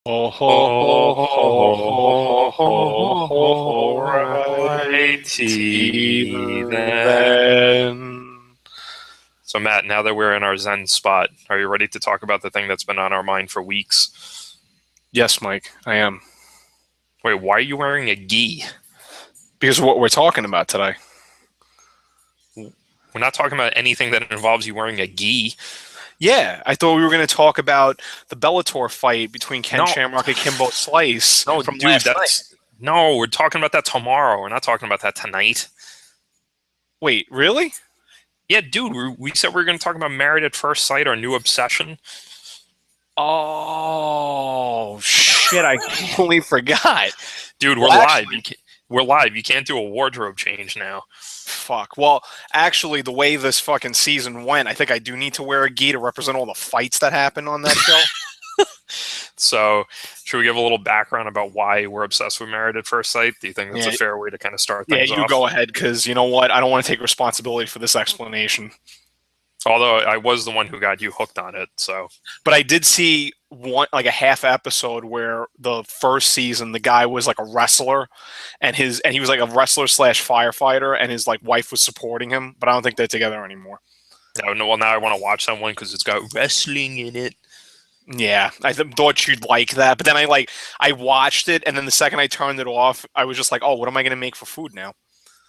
Ho ho Ho, ho ho, ho ho, ho ho, ho, ho ho, ho ho, ho. righty Righty then. then. So, Matt, now that we're in our Zen spot, are you ready to talk about the thing that's been on our mind for weeks? Yes, Mike, I am. Wait, why are you wearing a gi? Because of what we're talking about today. We're not talking about anything that involves you wearing a gi. Yeah, I thought we were going to talk about the Bellator fight between Ken No, Shamrock and Kimbo Slice no, from dude, last night. that's no. We're talking about that tomorrow. We're not talking about that tonight. Wait, really? Yeah, dude, we said we were going to talk about Married at First Sight, our new obsession. Oh, shit, I completely forgot. Dude, we're Well, live. actually, We're live. You can't do a wardrobe change now. fuck. Well, actually, the way this fucking season went, I think I do need to wear a gi to represent all the fights that happened on that show. So, should we give a little background about why we're obsessed with Married at First Sight? Do you think that's a Yeah, fair way to kind of start yeah, things you off? go ahead, because you know what? I don't want to take responsibility for this explanation. Although I was the one who got you hooked on it, so But I did see one, like a half episode where the first season the guy was like a wrestler, and he was like a wrestler slash firefighter, and his like wife was supporting him. But I don't think they're together anymore. no, well now I want to watch that one because it's got wrestling in it. Yeah, thought you'd like that, but then I watched it, and then the second I turned it off, I was just like, oh, what am I gonna make for food now?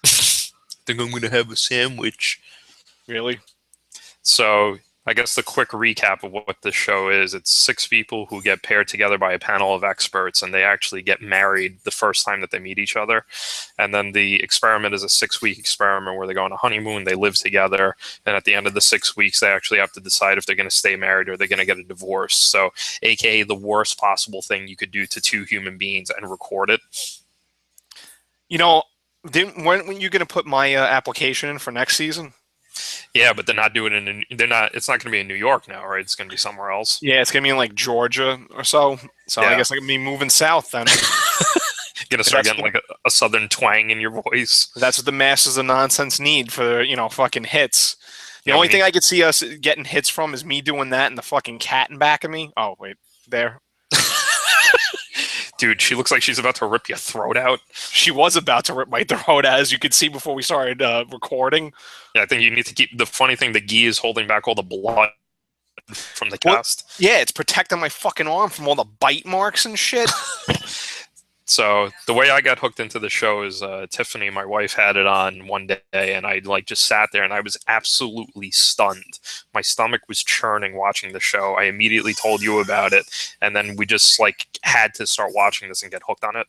Think I'm gonna have a sandwich. Really? So I guess the quick recap of what this show is: it's six people who get paired together by a panel of experts, and they actually get married the first time that they meet each other. And then the experiment is a 6 week experiment where they go on a honeymoon, they live together, and at the end of the 6 weeks, they actually have to decide if they're going to stay married or they're going to get a divorce. So, aka the worst possible thing you could do to two human beings and record it. You know, when you gonna put my application in for next season? Yeah, but they're not doing it in. They're not. It's not going to be in New York now, right? It's going to be somewhere else. Yeah, it's gonna be in like Georgia or so. So I Yeah, guess I'm gonna be moving south then. gonna If start that's getting like a southern twang in your voice. that's what the masters of nonsense need for fucking hits. The Yeah, only we thing need. I could see us getting hits from is me doing that and the fucking cat in back of me. Oh wait, there. Dude, she looks like she's about to rip your throat out. She was about to rip my throat, as you could see before we started recording. Yeah, I think you need to keep. The funny thing, the gi is holding back all the blood from the Well, cast. yeah, it's protecting my fucking arm from all the bite marks and shit. So the way I got hooked into the show is Tiffany, my wife, had it on one day, and I like just sat there and I was absolutely stunned. My stomach was churning watching the show. I immediately told you about it, and then we just like had to start watching this and get hooked on it.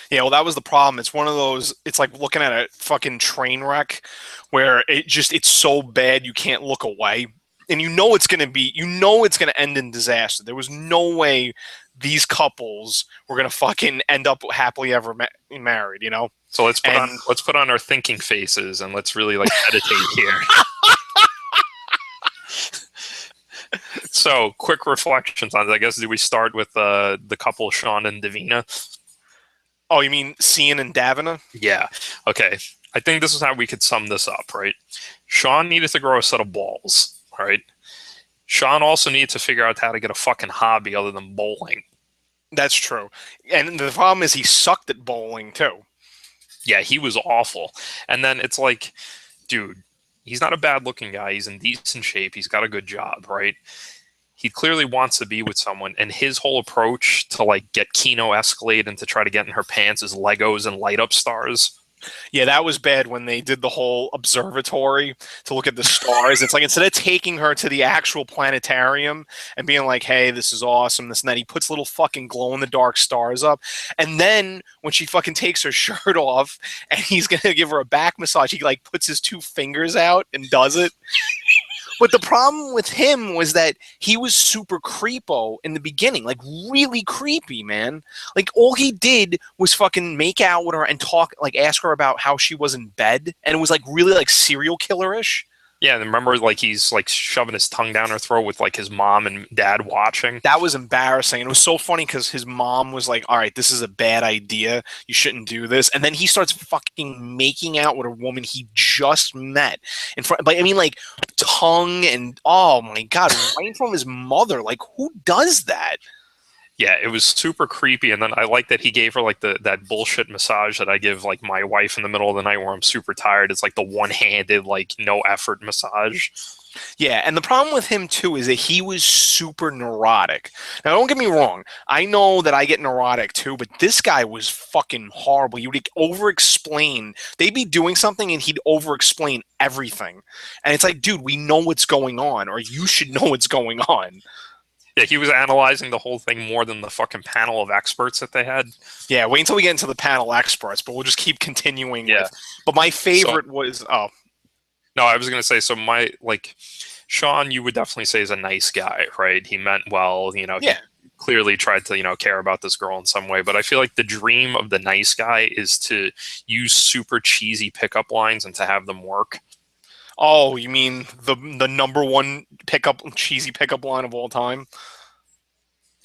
Yeah, well, that was the problem. It's one of those. It's like looking at a fucking train wreck, where it's so bad you can't look away, and it's gonna end in disaster. There was no way these couples were gonna fucking end up happily ever married. So And let's put on our thinking faces and let's really like meditate here. So quick reflections on it. I guess do we start with the couple Sean and Davina? oh, you mean Cian and Davina? Yeah. Okay. I think this is how we could sum this up, right? Sean needed to grow a set of balls, right? Sean also needed to figure out how to get a fucking hobby other than bowling. That's true. And the problem is he sucked at bowling too. Yeah, he was awful. And then it's like, dude, he's not a bad looking guy. He's in decent shape. He's got a good job, right? He clearly wants to be with someone, and his whole approach to like get Kino Escalade and to try to get in her pants is Legos and light up stars. Yeah, that was bad when they did the whole observatory to look at the stars. It's like instead of taking her to the actual planetarium and being like, hey, this is awesome, this and that, he puts little fucking glow in the dark stars up. And then when she fucking takes her shirt off and he's going to give her a back massage, he like puts his two fingers out and does it. But the problem with him was that he was super creepo in the beginning, like really creepy, man. Like all he did was fucking make out with her and talk, like ask her about how she was in bed, and it was like really like serial killer-ish. Yeah, and remember, like he's like shoving his tongue down her throat with like his mom and dad watching. That was embarrassing. And it was so funny because his mom was like, all right, this is a bad idea. You shouldn't do this. And then he starts fucking making out with a woman he just met in front. Like, I mean, like tongue and oh my God, right from his mother. Like, who does that? Yeah, it was super creepy, and then I like that he gave her like that bullshit massage that I give like my wife in the middle of the night where I'm super tired. It's like the one-handed, like no effort massage. Yeah, and the problem with him too is that he was super neurotic. Now, don't get me wrong. I know that I get neurotic too, but this guy was fucking horrible. He would over-explain. They'd be doing something and he'd over-explain everything. And it's like, dude, we know what's going on, or you should know what's going on. Yeah, he was analyzing the whole thing more than the fucking panel of experts that they had. Yeah, wait until we get into the panel experts, but we'll just keep continuing Yeah. with. But my So favorite was no, I was gonna say so my like Sean, you would definitely say is a nice guy, right? He meant well, he yeah. clearly tried to, care about this girl in some way. But I feel like the dream of the nice guy is to use super cheesy pickup lines and to have them work. Oh, you mean the number one cheesy pickup line of all time?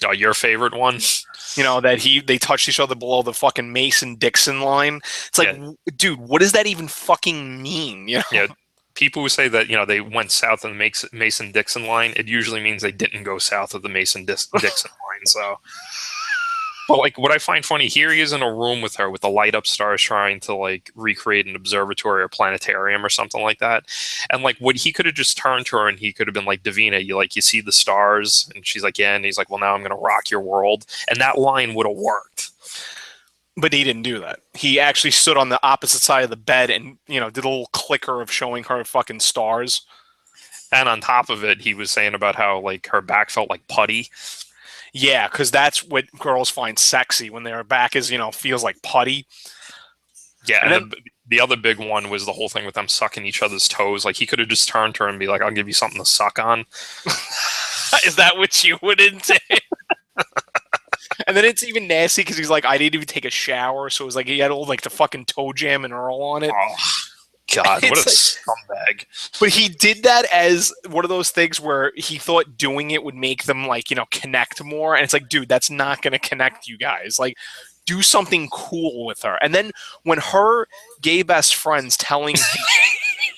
Oh, your favorite one? That they touched each other below the fucking Mason Dixon line. It's like, Yeah, dude, what does that even fucking mean? yeah. People who say that they went south of the Mason Dixon line, it usually means they didn't go south of the Mason Dixon line. So, but like what I find funny here, he is in a room with her with the light up stars, trying to like recreate an observatory or planetarium or something like that. And like what he could have just turned to her and he could have been like, Davina, you see the stars, and she's like, yeah, and he's like, well, now I'm gonna rock your world, and that line would have worked. But he didn't do that. He actually stood on the opposite side of the bed and did a little clicker of showing her fucking stars. And on top of it, he was saying about how like her back felt like putty. Yeah, because that's what girls find sexy when their back is feels like putty. Yeah, And and then the other big one was the whole thing with them sucking each other's toes. Like he could have just turned to her and be like, "I'll give you something to suck on." is that what you would say? And then it's even nasty because he's like, I didn't even take a shower, so it was like he had all like the fucking toe jam and Earl on it. Oh God, what a It's scumbag! But he did that as one of those things where he thought doing it would make them like connect more, and it's like, dude, that's not going to connect you guys. Like, do something cool with her. And then when her gay best friend's telling him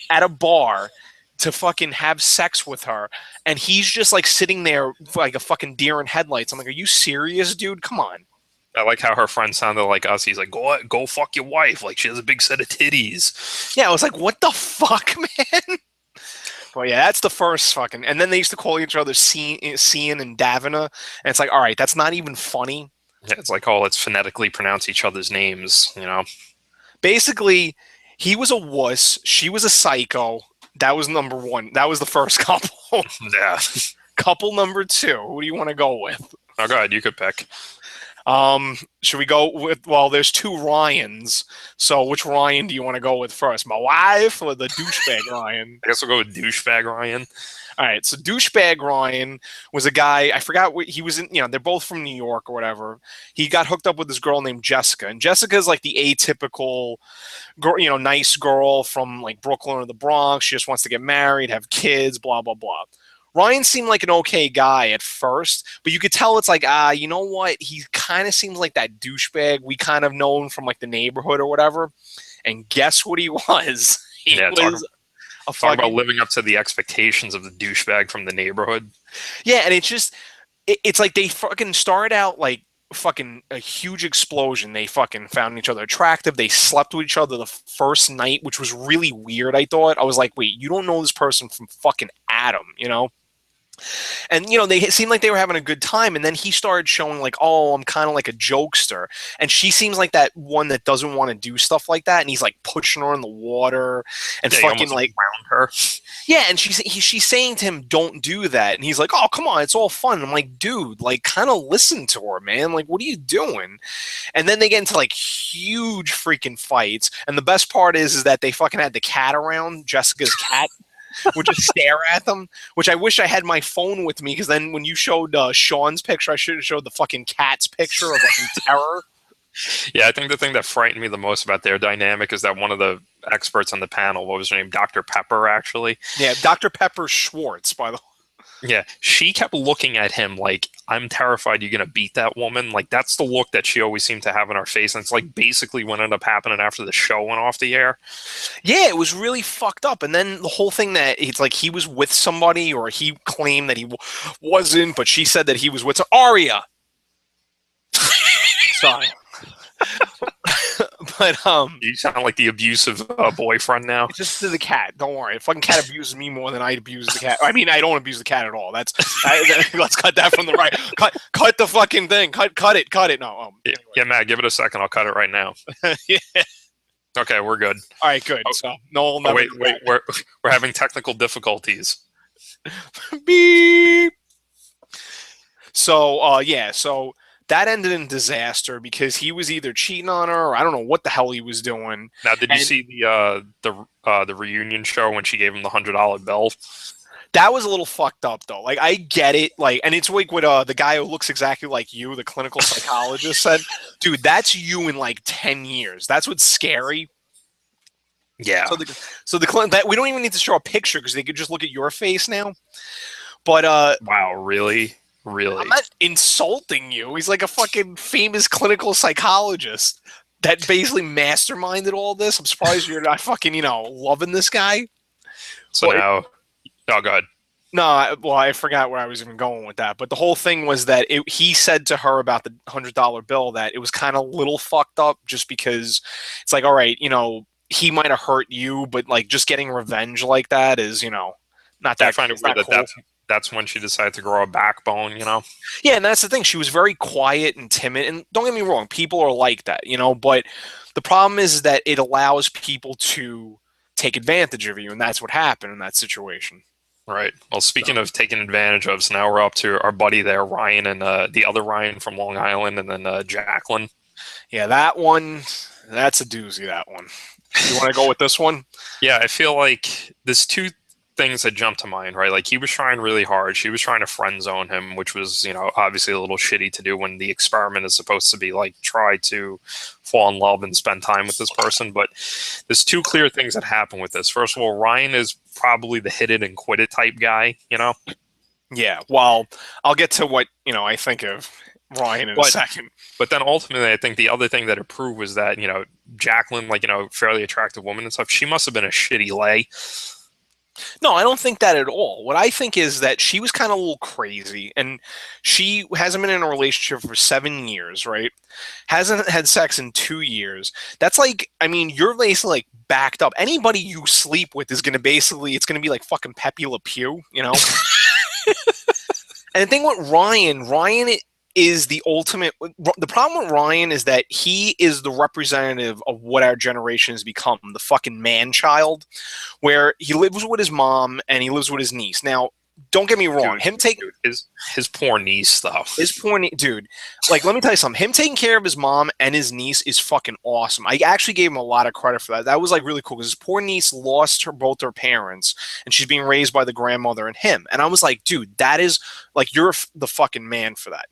at a bar to fucking have sex with her, and he's just like sitting there like a fucking deer in headlights. I'm like, are you serious, dude? Come on. I like how her friend sounded like us. He's like, go fuck your wife. Like she has a big set of titties. Yeah, I was like, what the fuck, man? Well, yeah, that's the first fucking. And then they used to call each other Cian and Davina, and it's like, all right, that's not even funny. Yeah, it's like, oh, let's phonetically pronounce each other's names. Basically, he was a wuss. She was a psycho. That was number one. That was the first couple. Yeah. Couple number two. Who do you want to go with? Oh, go ahead. You could pick. Should we go with? Well, there's two Ryans. So which Ryan do you want to go with first? My wife or the douchebag Ryan? I guess we'll go with douchebag Ryan. All right, so douchebag Ryan was a guy. I forgot what he was in. They're both from New York or whatever. He got hooked up with this girl named Jessica, and Jessica is like the atypical, girl, nice girl from like Brooklyn or the Bronx. She just wants to get married, have kids, blah blah blah. Ryan seemed like an okay guy at first, but you could tell it's like, you know what? He kind of seems like that douchebag we kind of known from like the neighborhood or whatever. And guess what he was? He was talk about living up to the expectations of the douchebag from the neighborhood. Yeah, and it's like they fucking started out like fucking a huge explosion. They fucking found each other attractive. They slept with each other the first night, which was really weird, I thought. I was like, wait, you don't know this person from fucking Adam, And, they seemed like they were having a good time. And then he started showing like, oh, I'm kind of like a jokester. And she seems like that one that doesn't want to do stuff like that. And he's like pushing her in the water and fucking like around her. Yeah. And she's saying to him, don't do that. And he's like, oh, come on. It's all fun. And I'm like, dude, like kind of listen to her, man. Like, what are you doing? And then they get into like huge freaking fights. And the best part is that they fucking had the cat around, Jessica's cat. Would just stare at them, which I wish I had my phone with me, because then when you showed Sean's picture, I should have showed the fucking cat's picture of like in terror. Yeah, I think the thing that frightened me the most about their dynamic is that one of the experts on the panel, what was her name? Dr. Pepper, actually. Yeah, Dr. Pepper Schwartz, by the way. Yeah, she kept looking at him like, I'm terrified you're going to beat that woman. Like, that's the look that she always seemed to have in her face. And it's like basically what ended up happening after the show went off the air. Yeah, it was really fucked up. And then the whole thing that it's like he was with somebody, or he claimed that he wasn't, but she said that he was with Arya. Sorry. But You sound like the abusive boyfriend now. it's just to the cat. Don't worry. The fucking cat abuses me more than I abuse the cat. I mean, I don't abuse the cat at all. Let's cut that from the right. Cut the fucking thing. Cut it. No. Yeah, Anyway. yeah, Matt, give it a second. I'll cut it right now. Yeah. Okay, we're good. All right, good. So no, we'll Oh, never wait, do wait, we're having technical difficulties. that. Beep. So so that ended in disaster because he was either cheating on her or I don't know what the hell he was doing. Now, did you see the reunion show when she gave him the $100 bill? That was a little fucked up though. Like I get it, like, and it's like what the guy who looks exactly like you, the clinical psychologist, said. Dude, that's you in like 10 years. That's what's scary. Yeah. So that we don't even need to show a picture because they could just look at your face now. But Wow, really? Really? I'm not insulting you. He's like a fucking famous clinical psychologist that basically masterminded all this. I'm surprised you're not fucking, loving this guy. So now, oh, go ahead. No, I forgot where I was even going with that. But the whole thing was that he said to her about the $100 bill that it was kind of little fucked up just because it's like, all right, he might have hurt you, but like just getting revenge like that is, not that. I find it weird that that's when she decided to grow a backbone, Yeah, and that's the thing. She was very quiet and timid. And don't get me wrong, people are like that, but the problem is that it allows people to take advantage of you, and that's what happened in that situation. Right. Well, speaking of taking advantage of, so now we're up to our buddy there, Ryan, and the other Ryan from Long Island, and then Jacqueline. Yeah, that one, that's a doozy, that one. You want to go with this one? Yeah, I feel like there's two things that jump to mind, right? Like he was trying really hard. She was trying to friend zone him, which was, obviously a little shitty to do when the experiment is supposed to be like try to fall in love and spend time with this person. But there's two clear things that happen with this. First of all, Ryan is probably the hit it and quit it type guy, Yeah, well, I'll get to what, I think of Ryan in a second. But then ultimately, I think the other thing that it proved was that, Jacqueline, like, fairly attractive woman and stuff, she must have been a shitty lay. No, I don't think that at all. What I think is that she was kind of a little crazy, and she hasn't been in a relationship for 7 years, right? Hasn't had sex in 2 years. That's like, I mean, you're basically like backed up. Anybody you sleep with is going to it's going to be like fucking Pepe Le Pew, And the thing with Ryan is the ultimate. The problem with Ryan is that he is the representative of what our generation has become, the fucking man child, where he lives with his mom and he lives with his niece. Now, don't get me wrong. His poor niece, though. Dude. Like, let me tell you something. Him taking care of his mom and his niece is fucking awesome. I actually gave him a lot of credit for that. That was like really cool because his poor niece lost both her parents, and she's being raised by the grandmother and him. And I was like, dude, that is like you're the fucking man for that,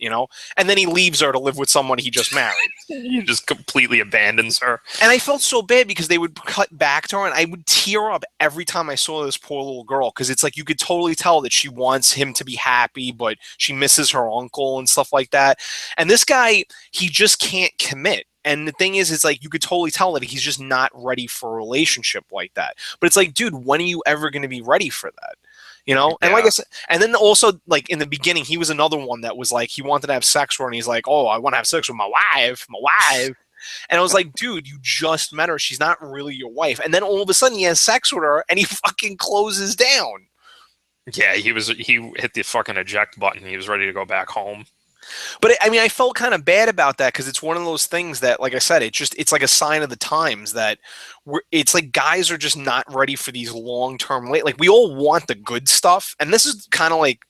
And then he leaves her to live with someone he just married. He just completely abandons her. And I felt so bad because they would cut back to her, and I would tear up every time I saw this poor little girl because it's like you could totally tell that she wants him to be happy, but she misses her uncle and stuff like that. And this guy, he just can't commit. And the thing is, it's like you could totally tell that he's just not ready for a relationship like that. But it's like, dude, when are you ever going to be ready for that? And like I said, and then also like in the beginning, he was another one that was like he wanted to have sex with her, and he's like, oh, I want to have sex with my wife. And I was like, dude, you just met her. She's not really your wife. And then all of a sudden he has sex with her and he fucking closes down. Yeah, he hit the fucking eject button. He was ready to go back home. But I mean, I felt kind of bad about that because it's one of those things that, like I said, it's like a sign of the times that it's like guys are just not ready for these long-term, like we all want the good stuff. And this is kind of like,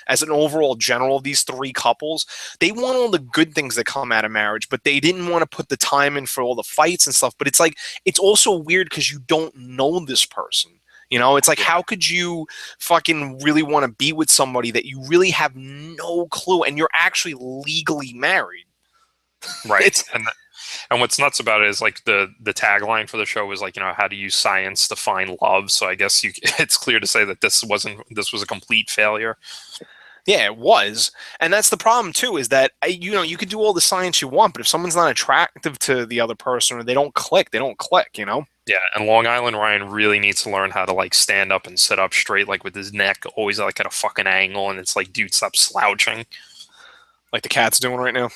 as an overall general of these three couples, they want all the good things that come out of marriage, but they didn't want to put the time in for all the fights and stuff. But it's like, it's also weird because you don't know this person. It's like, how could you fucking really want to be with somebody that you really have no clue and you're actually legally married? Right. And what's nuts about it is like the tagline for the show was like, how do you science define love? So I guess it's clear to say that this was a complete failure. Yeah, it was. And that's the problem too, is that, you could do all the science you want, but if someone's not attractive to the other person or they don't click, Yeah, and Long Island Ryan really needs to learn how to like stand up and sit up straight, like with his neck always like at a fucking angle, and it's like, dude, stop slouching. Like the cat's doing right now.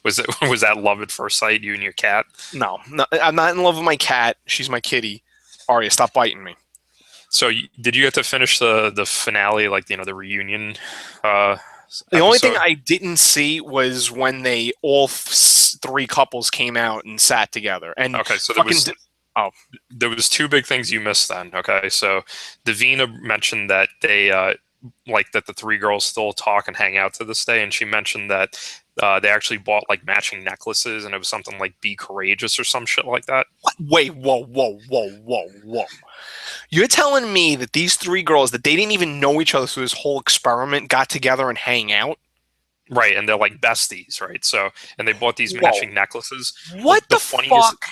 Was that love at first sight? You and your cat? No, no, I'm not in love with my cat. She's my kitty. Arya, stop biting me. So did you get to finish the finale, like the reunion uh, The only thing episode? I didn't see was when they all three couples came out and sat together and Okay, so fucking. Oh, there was two big things you missed then. Okay, so Davina mentioned that they like that the three girls still talk and hang out to this day, and she mentioned that they actually bought like matching necklaces, and it was something like "Be courageous" or some shit like that. wait, whoa, whoa, whoa, whoa, whoa. You're telling me that these three girls that they didn't even know each other through this whole experiment got together and hang out? Right, and they're like besties, right? So, and they bought these Whoa. matching necklaces. What The the funniest, fuck?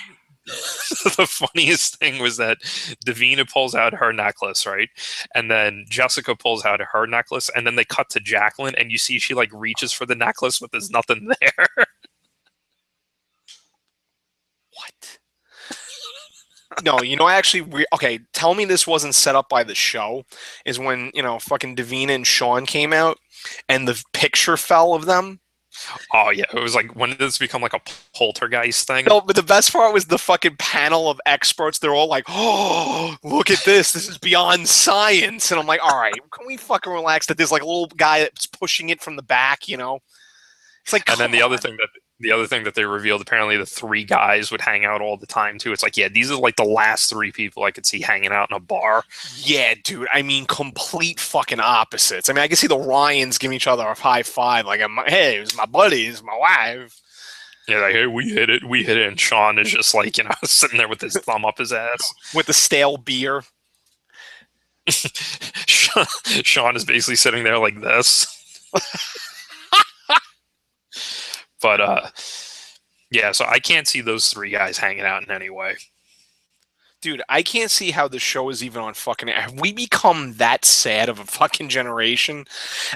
the funniest thing was that Davina pulls out her necklace, right? And then Jessica pulls out her necklace, and then they cut to Jacqueline, and you see she like reaches for the necklace, but there's nothing there. What? No, actually, okay, tell me this wasn't set up by the show, is when, fucking Davina and Sean came out and the picture fell of them. Oh yeah, it was like when did this become like a poltergeist thing? No, but the best part was the fucking panel of experts. They're all like, oh, look at this. This is beyond science. And I'm like, all right, can we fucking relax that there's like a little guy that's pushing it from the back? It's like, And then come on. the other thing that they revealed, apparently the three guys would hang out all the time too. It's like, yeah, these are like the last three people I could see hanging out in a bar. Yeah, dude. I mean, complete fucking opposites. I mean, I can see the Ryans giving each other a high five, like, hey, it was my buddy, it's my wife. Yeah, like, hey, we hit it, and Sean is just like, sitting there with his thumb up his ass. With the stale beer. Sean is basically sitting there like this. But yeah, so I can't see those three guys hanging out in any way. Dude, I can't see how the show is even on fucking. Have we become that sad of a fucking generation?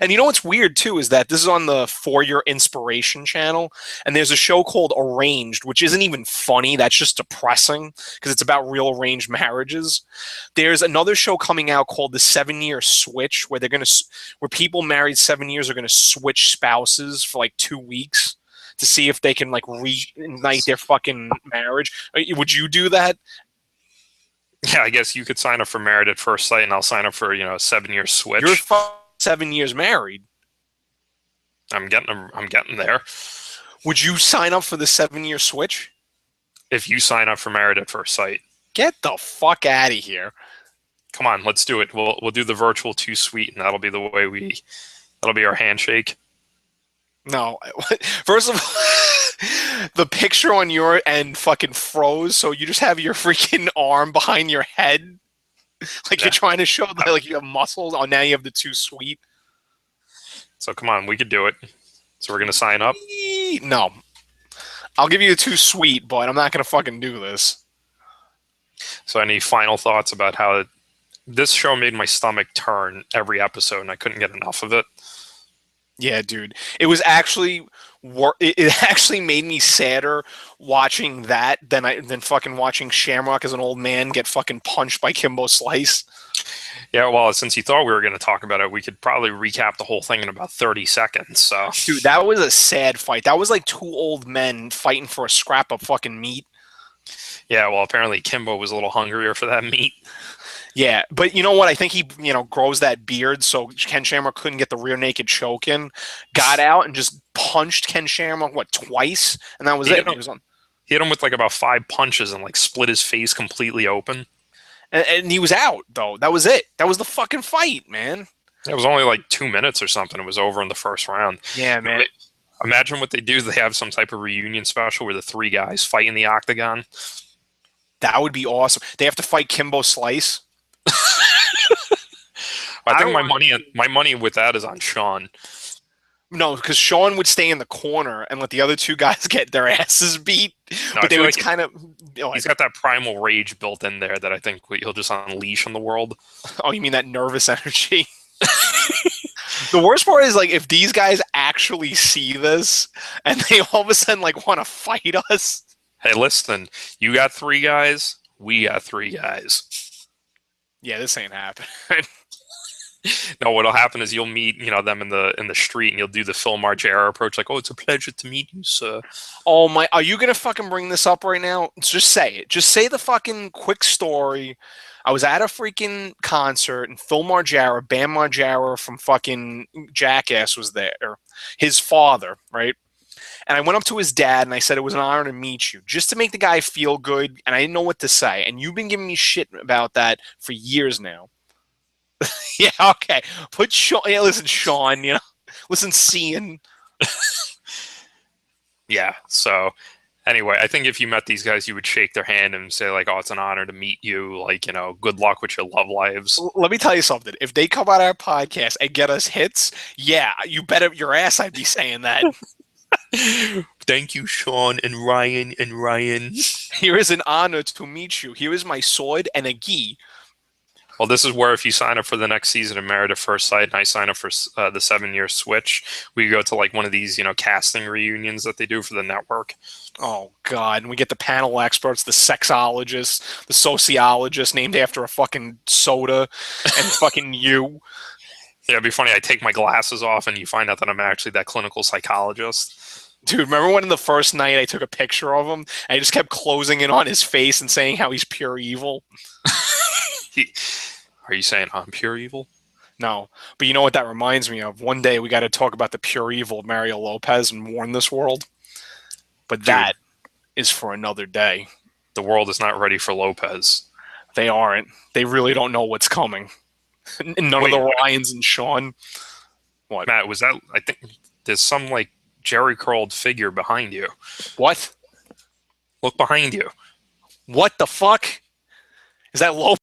And you know what's weird too is that this is on the For Your Inspiration channel, and there's a show called Arranged, which isn't even funny. That's just depressing because it's about real arranged marriages. There's another show coming out called The 7 Year Switch, where where people married 7 years are gonna switch spouses for like 2 weeks to see if they can like reignite their fucking marriage. Would you do that? Yeah, I guess you could sign up for Married at First Sight, and I'll sign up for a 7 year You're switch. 7 years married. I'm getting there. Would you sign up for the 7 year switch? If you sign up for Married at First Sight, Get the fuck out of here. come on, let's do it. We'll do the virtual too sweet, and that'll be our handshake. No. First of all, the picture on your end fucking froze, so you just have your freaking arm behind your head. Like Yeah. you're trying to show that like you have muscles. Oh, now you have the too sweet. So come on, we could do it. So we're gonna sign up. No. I'll give you the too sweet, but I'm not gonna fucking do this. So any final thoughts about how this show made my stomach turn every episode, and I couldn't get enough of it? Yeah, dude. It was actually it actually made me sadder watching that than fucking watching Shamrock as an old man get fucking punched by Kimbo Slice. Yeah, well, since you thought we were going to talk about it, we could probably recap the whole thing in about 30 seconds. So, Dude, that was a sad fight. That was like two old men fighting for a scrap of fucking meat. yeah, well, apparently Kimbo was a little hungrier for that meat. Yeah, but you know what? I think he, grows that beard, so Ken Shamrock couldn't get the rear naked choke in. Got out and just punched Ken Shamrock twice, and that was He it. hit He him, was on, he hit him with like about 5 punches and like split his face completely open. and he was out though. That was it. That was the fucking fight, man. It was only like 2 minutes or something. It was over in the first round. Yeah, man. Imagine what they do. They have some type of reunion special where the three guys fight in the octagon. That would be awesome. They have to fight Kimbo Slice. I think don't my money with that is on Sean. No, because Sean would stay in the corner and let the other two guys get their asses beat. No, I But they feel would like kind of. he's got that primal rage built in there that I think he'll just unleash on the world. Oh, you mean that nervous energy? The worst part is if these guys actually see this and they all of a sudden want to fight us. Hey, listen, you got three guys, we got three guys. Yeah, this ain't happening. No, what'll happen is you'll meet, them in the street, and you'll do the Phil Margera approach, like, "Oh, it's a pleasure to meet you, sir." Oh my, are you gonna fucking bring this up right now? Just say it. Just say the fucking quick story. I was at a freaking concert and Phil Margera, Bam Margera from fucking Jackass was there. His father, right? And I went up to his dad and I said it was an honor to meet you, just to make the guy feel good. And I didn't know what to say. And you've been giving me shit about that for years now. Yeah, okay. Put Sean. Yeah, listen, Sean. Listen, Cian. Yeah. So anyway, I think if you met these guys, you would shake their hand and say like, "Oh, it's an honor to meet you. Like, good luck with your love lives." Let me tell you something. If they come on our podcast and get us hits, yeah, you bet up your ass I'd be saying that. Thank you, Sean and Ryan and Ryan. Here is an honor to meet you. Here is my sword and a gi. Well, this is where if you sign up for the next season of Married at First Sight, and I sign up for the 7 year switch, we go to like one of these, casting reunions that they do for the network. Oh God! And we get the panel experts, the sexologists, the sociologists named after a fucking soda, and fucking you. Yeah, it'd be funny. I take my glasses off, and you find out that I'm actually that clinical psychologist. Dude, remember when in the first night I took a picture of him and I just kept closing in on his face and saying how he's pure evil? Are you saying I'm pure evil? No. But you know what that reminds me of? One day we got to talk about the pure evil of Mario Lopez and warn this world. But Dude, that is for another day. the world is not ready for Lopez. They aren't. They really don't know what's coming. None Wait, of the Ryans and Sean. What? Matt, was that? I think there's some like Jerry curled figure behind you. What? Look behind you. What the fuck? Is that Lopez?